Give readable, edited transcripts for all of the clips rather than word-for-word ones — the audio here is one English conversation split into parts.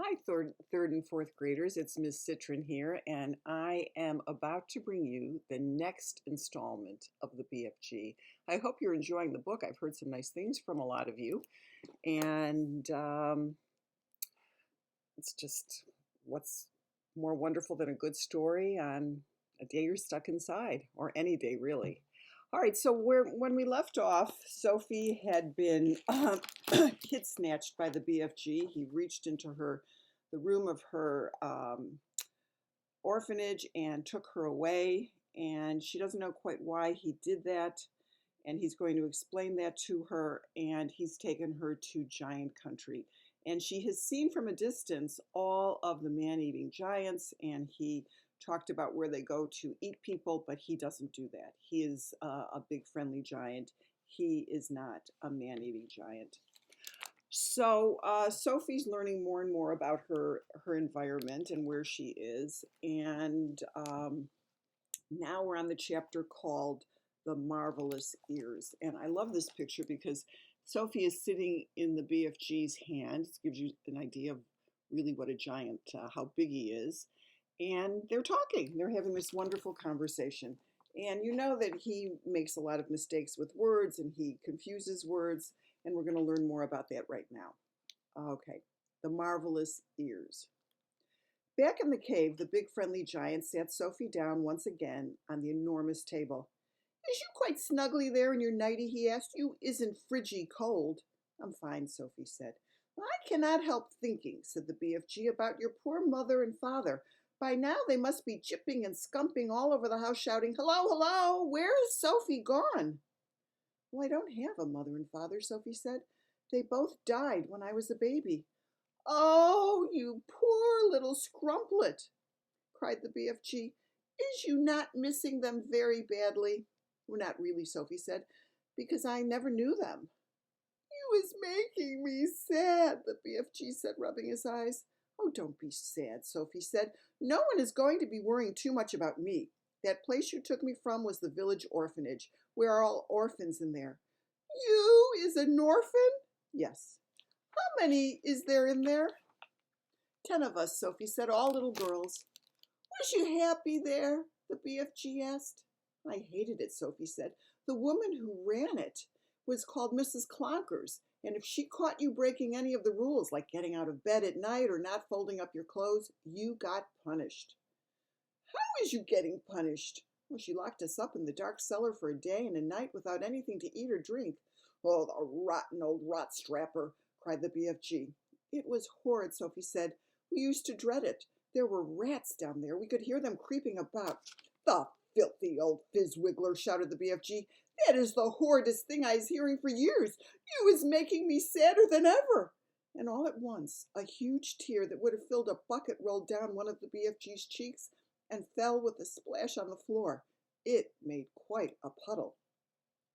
Hi, third and fourth graders. It's Miss Citron here, and I am about to bring you the next installment of the BFG. I hope you're enjoying the book. I've heard some nice things from a lot of you, and it's just what's more wonderful than a good story on a day you're stuck inside, or any day really. All right, so when we left off, Sophie had been kid snatched by the BFG. He reached into the room of her orphanage and took her away, and she doesn't know quite why he did that, and he's going to explain that to her, and he's taken her to giant country. And she has seen from a distance all of the man-eating giants, and he talked about where they go to eat people, but he doesn't do that. He is a big friendly giant. He is not a man-eating giant. So Sophie's learning more and more about her environment and where she is, and now we're on the chapter called The Marvelous Ears. And I love this picture because Sophie is sitting in the BFG's hand. It gives you an idea of really what a giant, how big he is. And they're talking. They're having this wonderful conversation. And you know that he makes a lot of mistakes with words and he confuses words. And we're going to learn more about that right now. Okay, The Marvelous Ears. Back in the cave, the big friendly giant sat Sophie down once again on the enormous table. Is you quite snugly there in your nightie? He asked. You isn't friggy cold. I'm fine, Sophie said. I cannot help thinking, said the BFG, about your poor mother and father. By now they must be jipping and scumping all over the house, shouting, hello, hello, where is Sophie gone? Well, I don't have a mother and father, Sophie said. They both died when I was a baby. Oh, you poor little scrumplet, cried the BFG. Is you not missing them very badly? Well, not really, Sophie said, because I never knew them. You is making me sad, the BFG said, rubbing his eyes. Oh, don't be sad, Sophie said. No one is going to be worrying too much about me. That place you took me from was the village orphanage. We are all orphans in there. You is an orphan? Yes. How many is there in there? 10 of us, Sophie said, all little girls. Was you happy there? The BFG asked. I hated it, Sophie said. The woman who ran it was called Mrs. Clonkers, and if she caught you breaking any of the rules, like getting out of bed at night or not folding up your clothes, you got punished. How is you getting punished? Well, she locked us up in the dark cellar for a day and a night without anything to eat or drink. Oh, the rotten old rot strapper, cried the BFG. It was horrid, Sophie said. We used to dread it. There were rats down there. We could hear them creeping about. The filthy old fizzwiggler, shouted the BFG. That is the horridest thing I is hearing for years. You is making me sadder than ever. And all at once, a huge tear that would have filled a bucket rolled down one of the BFG's cheeks and fell with a splash on the floor. It made quite a puddle.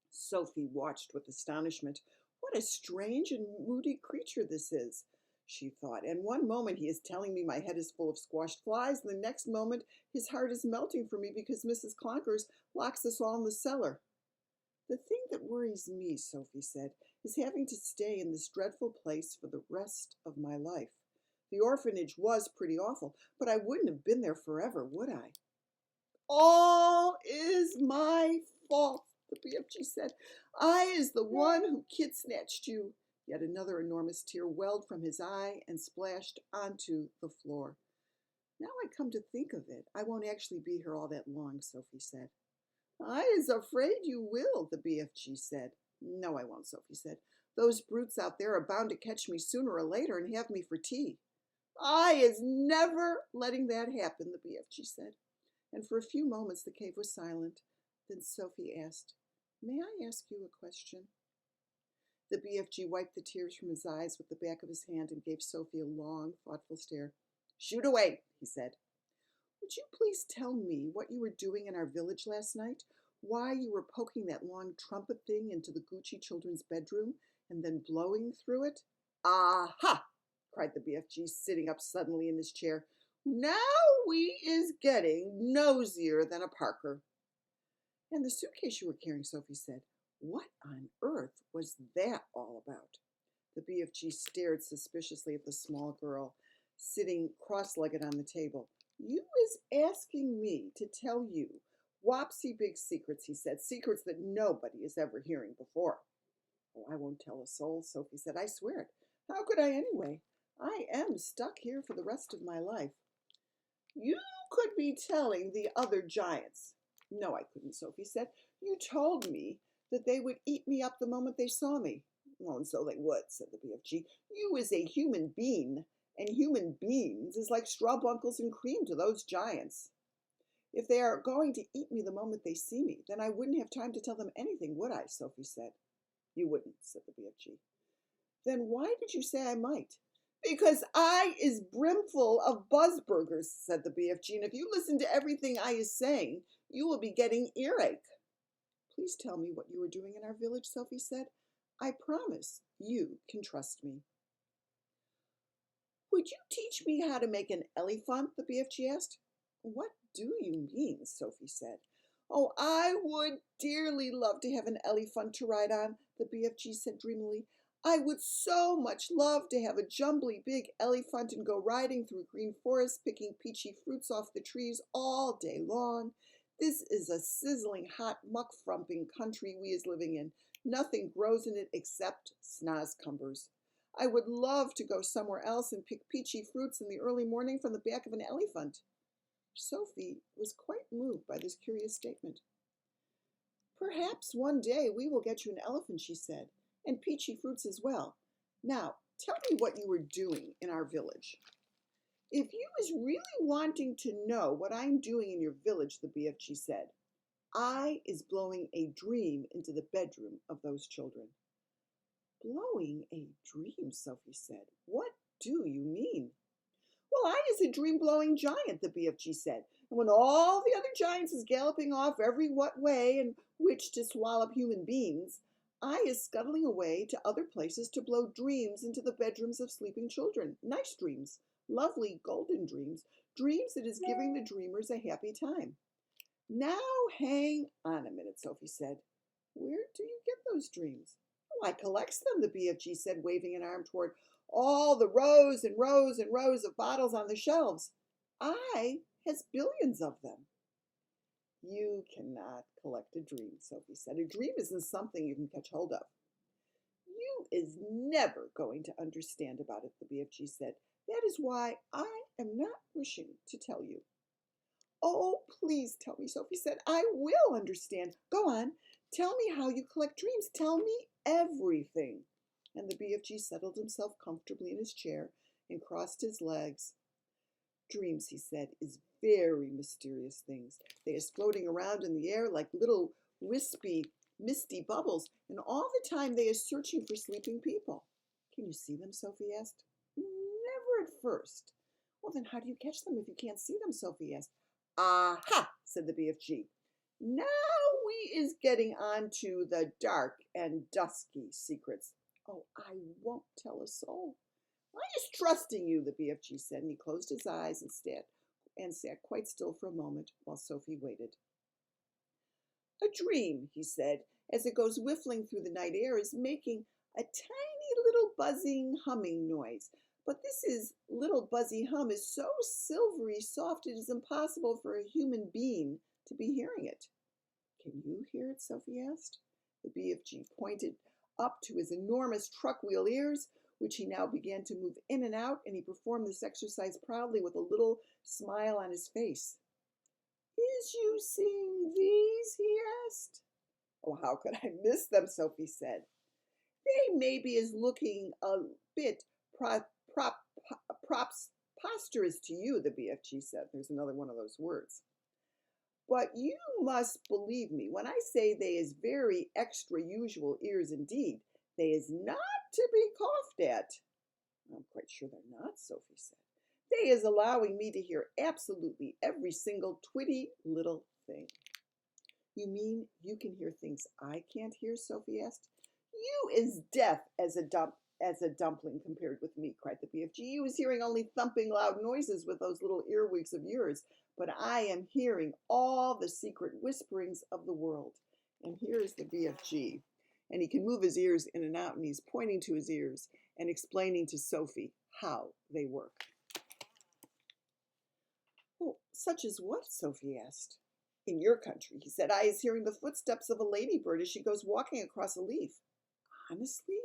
Sophie watched with astonishment. What a strange and moody creature this is, she thought. And one moment he is telling me my head is full of squashed flies, and the next moment his heart is melting for me because Mrs. Clonkers locks us all in the cellar. The thing that worries me, Sophie said, is having to stay in this dreadful place for the rest of my life. The orphanage was pretty awful, but I wouldn't have been there forever, would I? All is my fault, the BFG said. I is the one who kid-snatched you. Yet another enormous tear welled from his eye and splashed onto the floor. Now I come to think of it, I won't actually be here all that long, Sophie said. I is afraid you will, the BFG said. No, I won't, Sophie said. Those brutes out there are bound to catch me sooner or later and have me for tea. I is never letting that happen, the BFG said. And for a few moments the cave was silent. Then Sophie asked, May I ask you a question? The BFG wiped the tears from his eyes with the back of his hand and gave Sophie a long, thoughtful stare. Shoot away, he said. Would you please tell me what you were doing in our village last night? Why you were poking that long trumpet thing into the Gucci children's bedroom and then blowing through it? Aha! Cried the BFG, sitting up suddenly in his chair. Now we is getting nosier than a Parker. And the suitcase you were carrying, Sophie said. What on earth was that all about? The BFG stared suspiciously at the small girl. sitting cross-legged on the table. You is asking me to tell you whopsy big secrets, he said, secrets that nobody is ever hearing before. Oh, I won't tell a soul, Sophie said. I swear it. How could I anyway? I am stuck here for the rest of my life. You could be telling the other giants. No, I couldn't, Sophie said. You told me that they would eat me up the moment they saw me. Well, and so they would, said the BFG. You is a human being, and human beings is like straw bunkles and cream to those giants. If they are going to eat me the moment they see me, then I wouldn't have time to tell them anything, would I? Sophie said. You wouldn't, said the BFG. Then why did you say I might? Because I is brimful of buzzburgers, said the BFG, and if you listen to everything I is saying, you will be getting earache. Please tell me what you are doing in our village, Sophie said. I promise you can trust me. Would you teach me how to make an elephant? The BFG asked. What do you mean? Sophie said. Oh, I would dearly love to have an elephant to ride on, the BFG said dreamily. I would so much love to have a jumbly big elephant and go riding through green forests, picking peachy fruits off the trees all day long. This is a sizzling hot muck-frumping country we is living in. Nothing grows in it except snozcumbers. I would love to go somewhere else and pick peachy fruits in the early morning from the back of an elephant. Sophie was quite moved by this curious statement. Perhaps one day we will get you an elephant, she said, and peachy fruits as well. Now, tell me what you were doing in our village. If you is really wanting to know what I'm doing in your village, the BFG said, I is blowing a dream into the bedroom of those children. Blowing a dream, Sophie said. What do you mean? Well, I is a dream-blowing giant, the BFG said, and when all the other giants is galloping off every what way and which to swallow human beings, I is scuttling away to other places to blow dreams into the bedrooms of sleeping children. Nice dreams, lovely golden dreams, dreams that is giving the dreamers a happy time. Now hang on a minute, Sophie said. Where do you get those dreams? Oh, I collects them, the BFG said, waving an arm toward all the rows and rows and rows of bottles on the shelves. I has billions of them. You cannot collect a dream, Sophie said. A dream isn't something you can catch hold of. You is never going to understand about it, the BFG said. That is why I am not wishing to tell you. Oh, please tell me, Sophie said. I will understand. Go on. Tell me how you collect dreams. Tell me everything. And the BFG settled himself comfortably in his chair and crossed his legs. Dreams, he said, is very mysterious things. They is floating around in the air like little wispy, misty bubbles, and all the time they is searching for sleeping people. Can you see them, Sophie asked. Never at first. Well, then how do you catch them if you can't see them, Sophie asked. Aha, said the BFG. Now we is getting on to the dark and dusky secrets. Oh, I won't tell a soul. I is trusting you, the BFG said, and he closed his eyes and sat quite still for a moment while Sophie waited. A dream, he said, as it goes whiffling through the night air, is making a tiny little buzzing, humming noise. But this little buzzy hum is so silvery soft it is impossible for a human being to be hearing it. Can you hear it? Sophie asked. The BFG pointed up to his enormous truck wheel ears, which he now began to move in and out, and he performed this exercise proudly with a little smile on his face. Is you seeing these? He asked. Oh, how could I miss them? Sophie said. They maybe is looking a bit preposterous to you, the BFG said. There's another one of those words. But you must believe me when I say they is very extra usual ears indeed. They is not to be coughed at. I'm quite sure they're not, Sophie said. They is allowing me to hear absolutely every single twitty little thing. You mean you can hear things I can't hear? Sophie asked. You is deaf as a dumpling compared with me, cried the BFG. You is hearing only thumping loud noises with those little earwigs of yours, but I am hearing all the secret whisperings of the world. And here is the BFG. And he can move his ears in and out, and he's pointing to his ears and explaining to Sophie how they work. Such as what? Sophie asked. In your country, he said, I is hearing the footsteps of a ladybird as she goes walking across a leaf. Honestly?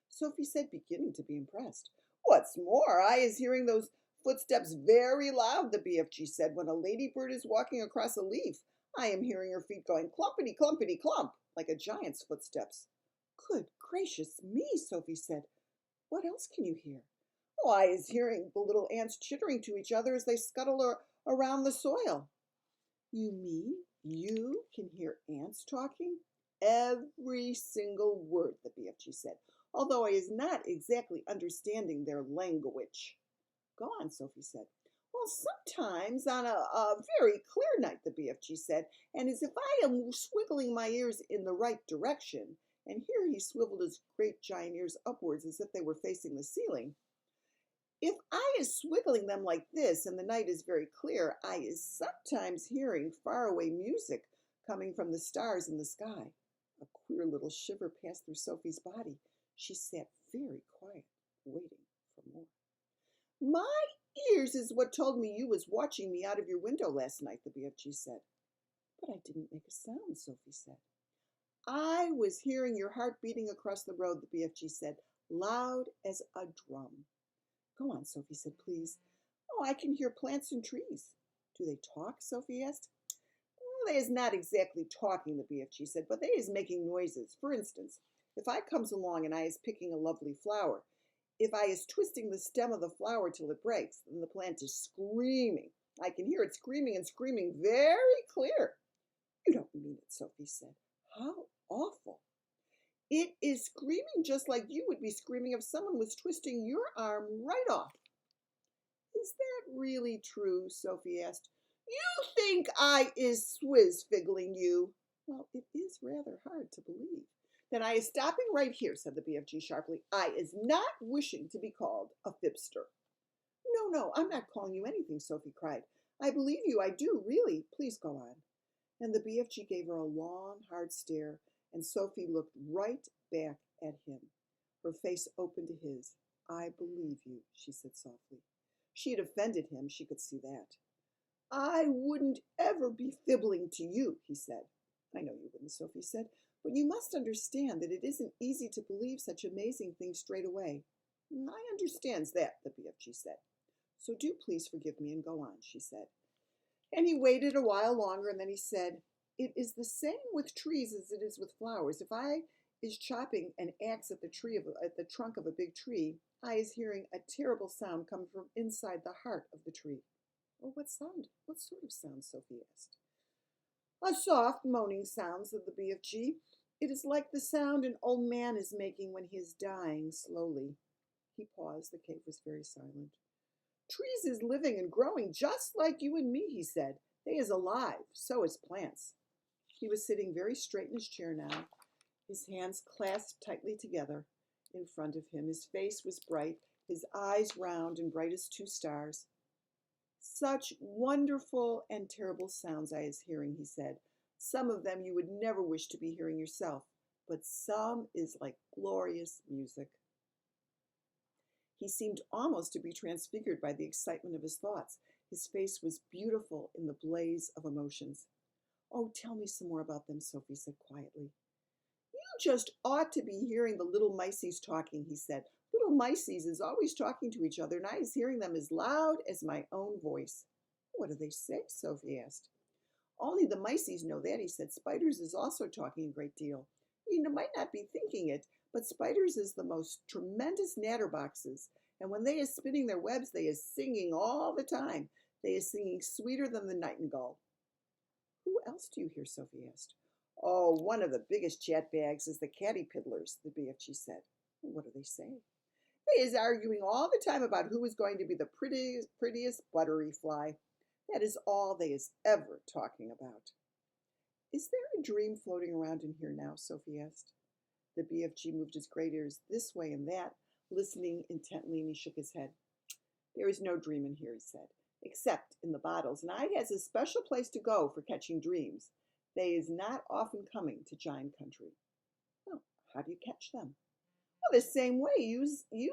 Sophie said, beginning to be impressed. What's more, I is hearing those footsteps very loud, the BFG said. When a ladybird is walking across a leaf, I am hearing her feet going clumpity, clumpity, clump, like a giant's footsteps. Good gracious me, Sophie said. What else can you hear? Oh, I is hearing the little ants chittering to each other as they scuttle around the soil. You mean you can hear ants talking? Every single word, the BFG said, although I is not exactly understanding their language. Go on, Sophie said. Well, sometimes on a very clear night, the BFG said, and as if I am swiggling my ears in the right direction, and here he swiveled his great giant ears upwards as if they were facing the ceiling. If I is swiggling them like this and the night is very clear, I is sometimes hearing faraway music coming from the stars in the sky. A queer little shiver passed through Sophie's body. She sat very quiet, waiting for more. My ears is what told me you was watching me out of your window last night, the BFG said. But I didn't make a sound, Sophie said. I was hearing your heart beating across the road, the BFG said, loud as a drum. Go on, Sophie said, please. Oh, I can hear plants and trees. Do they talk? Sophie asked. Well, they is not exactly talking, the BFG said, but they is making noises. For instance, if I comes along and I is picking a lovely flower, if I is twisting the stem of the flower till it breaks, then the plant is screaming. I can hear it screaming and screaming very clear. You don't mean it, Sophie said. How awful. It is screaming just like you would be screaming if someone was twisting your arm right off. Is that really true? Sophie asked. You think I is swizz-figgling you? Well, it is rather hard to believe. Then I is stopping right here, said the BFG sharply. I is not wishing to be called a fibster. No, I'm not calling you anything, Sophie cried. I believe you, I do, really. Please go on. And the BFG gave her a long, hard stare, and Sophie looked right back at him. Her face opened to his. I believe you, she said softly. She had offended him, she could see that. I wouldn't ever be fibbling to you, he said. I know you wouldn't, Sophie said, but you must understand that it isn't easy to believe such amazing things straight away. I understands that, the BFG said. So do please forgive me and go on, she said. And he waited a while longer, and then he said, it is the same with trees as it is with flowers. If I is chopping an axe at the trunk of a big tree, I is hearing a terrible sound come from inside the heart of the tree. Oh, what sound? What sort of sound? Sophie asked. A soft moaning sound, said the BFG. It is like the sound an old man is making when he is dying slowly. He paused. The cave was very silent. Trees is living and growing just like you and me, he said. They is alive, so is plants. He was sitting very straight in his chair now, his hands clasped tightly together in front of him. His face was bright, his eyes round and bright as two stars. Such wonderful and terrible sounds I is hearing, he said. Some of them you would never wish to be hearing yourself, but some is like glorious music. He seemed almost to be transfigured by the excitement of his thoughts. His face was beautiful in the blaze of emotions. Oh, tell me some more about them, Sophie said quietly. You just ought to be hearing the little mices talking, he said. Little mices is always talking to each other, and I is hearing them as loud as my own voice. What do they say? Sophie asked. Only the mices know that, he said. Spiders is also talking a great deal. You might not be thinking it, but spiders is the most tremendous natterboxes, and when they is spinning their webs, they is singing all the time. They is singing sweeter than the nightingale. Who else do you hear? Sophie asked. Oh, one of the biggest chatbags is the caterpillars, the BFG said. What do they say? They is arguing all the time about who is going to be the prettiest buttery fly. That is all they is ever talking about. Is there a dream floating around in here now? Sophie asked. The BFG moved his great ears this way and that, listening intently, and he shook his head. There is no dream in here, he said, except in the bottles, and I has a special place to go for catching dreams. They is not often coming to giant country. Well, how do you catch them? Well, the same way you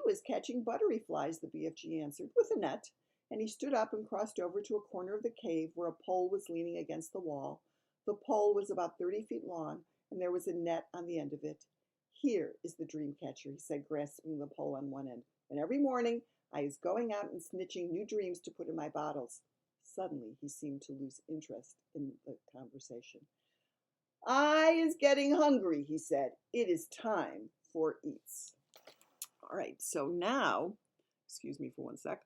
is catching buttery flies, the BFG answered, with a net. And he stood up and crossed over to a corner of the cave where a pole was leaning against the wall. The pole was about 30 feet long, and there was a net on the end of it. Here is the dream catcher, he said, grasping the pole on one end. And every morning I is going out and snitching new dreams to put in my bottles. Suddenly he seemed to lose interest in the conversation. I is getting hungry, he said. It is time for eats. All right, so now, excuse me for one sec.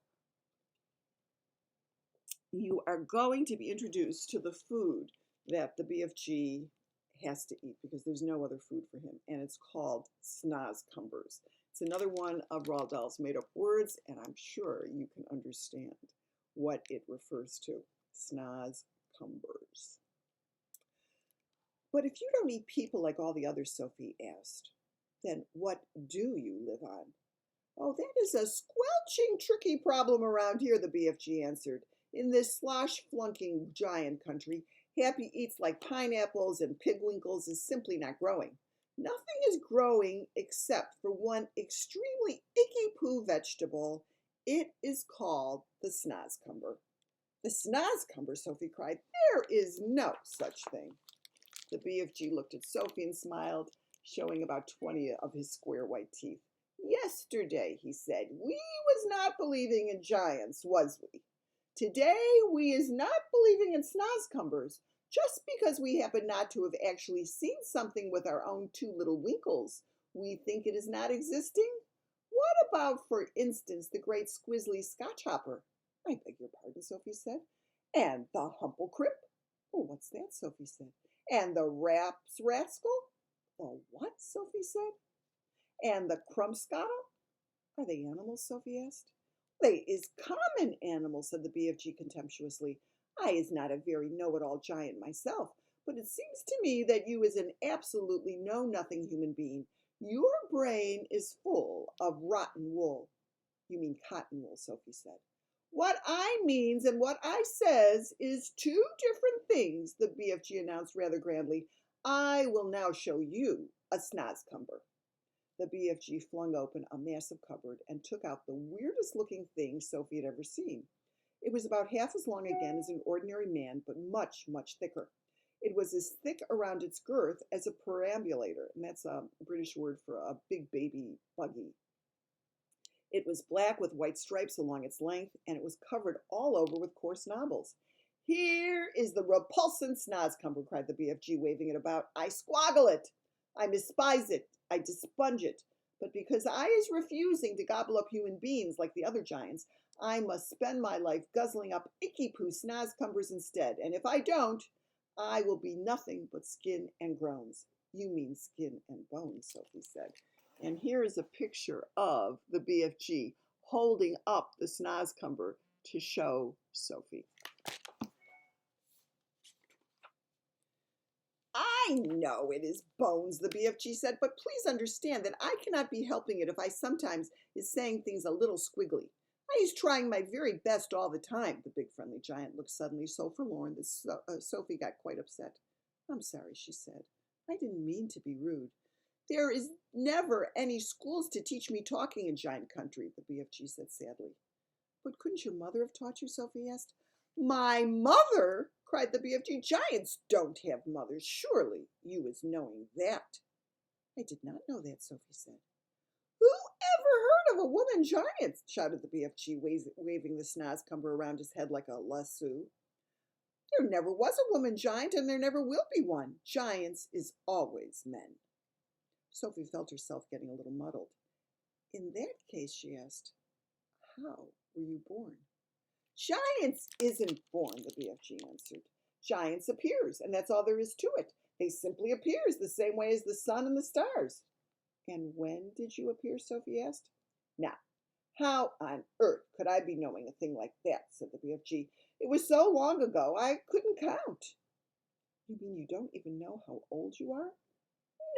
You are going to be introduced to the food that the BFG has to eat because there's no other food for him, and it's called snozcumbers. It's another one of Roald Dahl's made-up words, and I'm sure you can understand what it refers to. Snozcumbers. But if you don't eat people like all the others, Sophie asked, then what do you live on? Oh, that is a squelching, tricky problem around here, the BFG answered. In this slosh-flunking giant country, happy eats like pineapples and pigwinkles is simply not growing. Nothing is growing except for one extremely icky-poo vegetable. It is called the snozcumber. The snozcumber, Sophie cried. There is no such thing. The BFG looked at Sophie and smiled, showing about 20 of his square white teeth. Yesterday, he said, we was not believing in giants, was we? Today, we is not believing in snozcumbers, just because we happen not to have actually seen something with our own two little winkles. We think it is not existing? What about, for instance, the great squizzly scotchhopper? I beg your pardon, Sophie said. And the humplecrimp? Oh, what's that, Sophie said. And the raps rascal? The what, Sophie said. And the crumbscottle? Are they animals, Sophie asked. They is common animals, said the BFG contemptuously. I is not a very know-it-all giant myself, but it seems to me that you is an absolutely know-nothing human being. Your brain is full of rotten wool. You mean cotton wool, Sophie said. What I means and what I says is two different things, the BFG announced rather grandly. I will now show you a snozcumber. The BFG flung open a massive cupboard and took out the weirdest looking thing Sophie had ever seen. It was about half as long again as an ordinary man, but much, much thicker. It was as thick around its girth as a perambulator, and that's a British word for a big baby buggy. It was black with white stripes along its length, and it was covered all over with coarse knobbles. Here is the repulsant snozcumber, cried the BFG, waving it about. I squoggle it. I despise it. I desponge it. But because I is refusing to gobble up human beings like the other giants, I must spend my life guzzling up icky-poo snozcumbers instead. And if I don't, I will be nothing but skin and groans. You mean skin and bones, Sophie said. And here is a picture of the BFG holding up the snozcumber to show Sophie. I know it is bones, the BFG said, but please understand that I cannot be helping it if I sometimes is saying things a little squiggly. I is trying my very best all the time. The big friendly giant looked suddenly so forlorn that Sophie got quite upset. I'm sorry, she said. I didn't mean to be rude. There is never any schools to teach me talking in giant country, the BFG said sadly. But couldn't your mother have taught you, Sophie asked. My mother? Cried the BFG. Giants don't have mothers. Surely you is knowing that. I did not know that, Sophie said. Who ever heard of a woman giant? Shouted the BFG, waving the snozcumber around his head like a lasso. There never was a woman giant, and there never will be one. Giants is always men. Sophie felt herself getting a little muddled. In that case, she asked, how were you born? Giants isn't born, the BFG answered. Giants appears, and that's all there is to it. They simply appears the same way as the sun and the stars. And when did you appear? Sophie asked. Now, how on earth could I be knowing a thing like that? Said the BFG. It was so long ago I couldn't count. You mean you don't even know how old you are?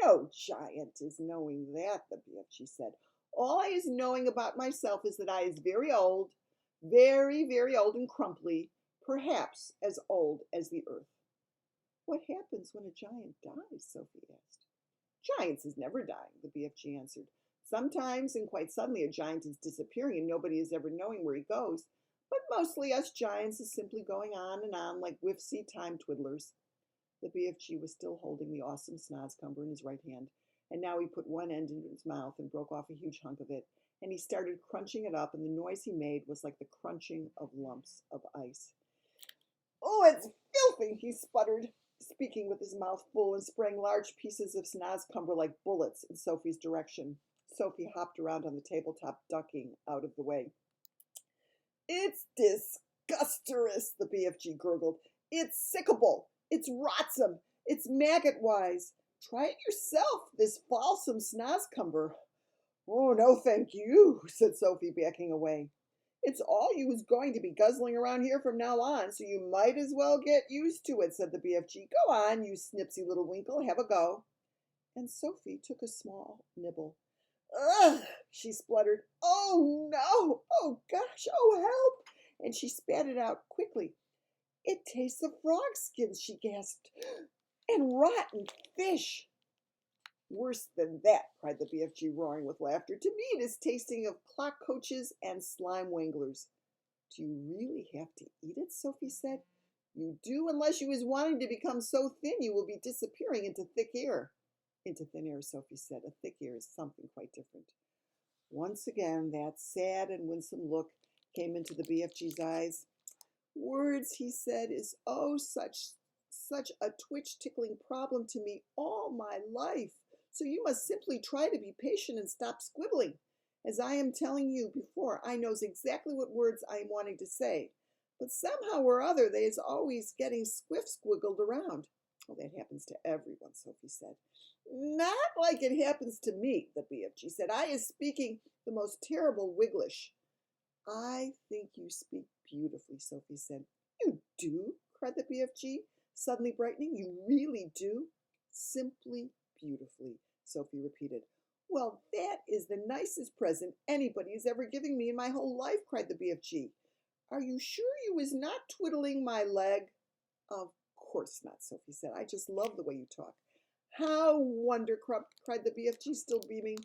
No giant is knowing that, the BFG said. All I is knowing about myself is that I is very old, very, very old and crumply, perhaps as old as the earth. What happens when a giant dies? Sophie asked. Giants is never dying, the BFG answered. Sometimes and quite suddenly a giant is disappearing and nobody is ever knowing where he goes. but mostly us giants is simply going on and on like whiffsy time twiddlers. The BFG was still holding the awesome snozcumber in his right hand, and now he put one end into his mouth and broke off a huge hunk of it, and he started crunching it up, and the noise he made was like the crunching of lumps of ice. Oh, it's filthy, he sputtered, speaking with his mouth full and spraying large pieces of snozcumber like bullets in Sophie's direction. Sophie hopped around on the tabletop, ducking out of the way. It's disgusterous, the BFG gurgled. It's sickable. It's rotsome. It's maggot-wise. Try it yourself, this falsome snozcumber. Oh, no, thank you, said Sophie, backing away. It's all you was going to be guzzling around here from now on, so you might as well get used to it, said the BFG. Go on, you snipsy little winkle, have a go. And Sophie took a small nibble. Ugh, she spluttered. Oh, no. Oh, gosh. Oh, help. And she spat it out quickly. It tastes of frog skins, she gasped, and rotten fish. Worse than that, cried the BFG, roaring with laughter. To me it is tasting of clock coaches and slime wanglers. Do you really have to eat it? Sophie said. You do, unless you is wanting to become so thin you will be disappearing into thick air. Into thin air, Sophie said. A thick air is something quite different. Once again, that sad and winsome look came into the BFG's eyes. Words, he said, is oh such a twitch-tickling problem to me all my life. So you must simply try to be patient and stop squibbling. As I am telling you before, I knows exactly what words I am wanting to say. But somehow or other, they is always getting squiff-squiggled around. Oh, that happens to everyone, Sophie said. Not like it happens to me, the BFG said. I is speaking the most terrible Wigglish. I think you speak beautifully, Sophie said. You do? Cried the BFG, suddenly brightening. You really do? Simply beautifully, Sophie repeated. Well, that is the nicest present anybody has ever given me in my whole life, cried the BFG. Are you sure you is not twiddling my leg? Of course not, Sophie said. I just love the way you talk. How wonder, cried the BFG, still beaming.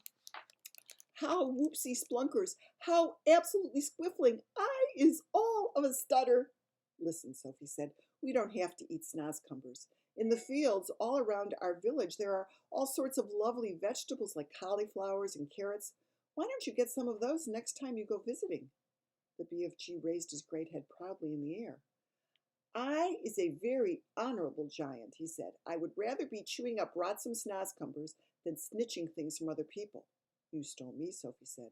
How whoopsie splunkers, how absolutely squiffling. I is all of a stutter. Listen, Sophie said, we don't have to eat snozcumbers. In the fields all around our village there are all sorts of lovely vegetables like cauliflowers and carrots. Why don't you get some of those next time you go visiting? The BFG raised his great head proudly in the air. I is a very honorable giant, he said. I would rather be chewing up rotsome snozcumbers than snitching things from other people. You stole me, Sophie said.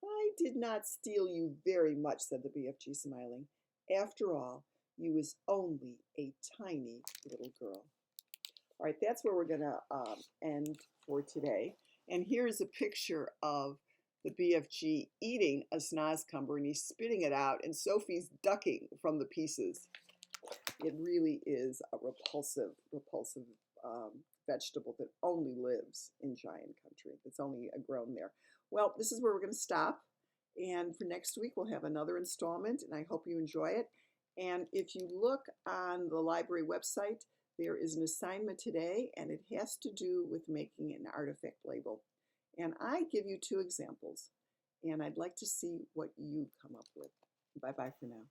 I did not steal you very much, said the BFG, smiling. After all, you is only a tiny little girl. All right, that's where we're going to end for today. And here's a picture of the BFG eating a snozcumber, and he's spitting it out, and Sophie's ducking from the pieces. It really is a repulsive vegetable that only lives in giant country. It's only grown there. Well, this is where we're going to stop. And for next week, we'll have another installment, and I hope you enjoy it. And if you look on the library website, there is an assignment today, and it has to do with making an artifact label. And I give you 2 examples, and I'd like to see what you come up with. Bye-bye for now.